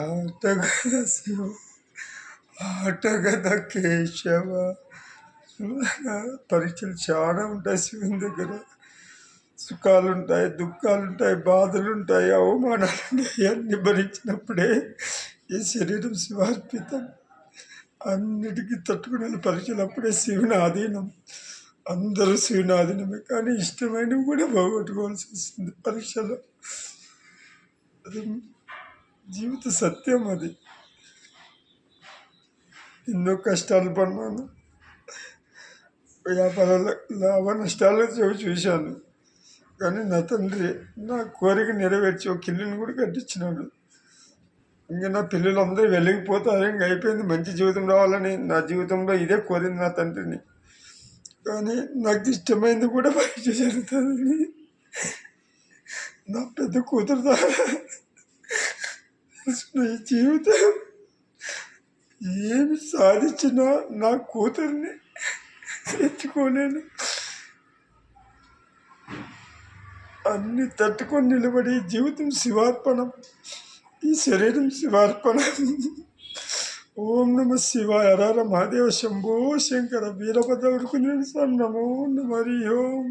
ఆటగద శివ ఆటగద కేశవ. పరీక్షలు చాలా ఉంటాయి శివుని దగ్గర. సుఖాలు ఉంటాయి, దుఃఖాలు ఉంటాయి, బాధలు ఉంటాయి, అవమానాలు ఉంటాయి. అన్ని భరించినప్పుడే ఈ శరీరం శివార్పితం. అన్నిటికీ తట్టుకునే పరీక్షలు అప్పుడే శివుని ఆధీనం. అందరూ శివుని ఆధీనమే, కానీ ఇష్టమైనవి కూడా పోగొట్టుకోవాల్సి వస్తుంది పరీక్షలో. అది జీవిత సత్యం. అది ఎన్నో కష్టాలు పడినాను, వ్యాపారాల లాభ నష్టాలు చూశాను. కానీ నా తండ్రి నా కోరిక నెరవేర్చి ఒక ఇల్లుని కూడా కట్టించినాడు. ఇంకా నా పిల్లలు అందరూ వెలిగిపోతారు, ఇంక అయిపోయింది, మంచి జీవితం రావాలని నా జీవితంలో ఇదే కోరింది నా తండ్రిని. కానీ నాకు ఇష్టమైంది కూడా బయట జరుగుతుంది. నా పెద్ద కూతురు ద్వారా ఈ జీవితం ఏమి సాధించినా నా కూతుర్ని తెచ్చుకోలేను. అన్ని తట్టుకొని నిలబడి జీవితం శివార్పణం, ఈ శరీరం శివార్పణం. ఓం నమ శివాయ. హర హర మహాదేవ శంభో శంకర వీరభద్ర నమో నమ హరి ఓం.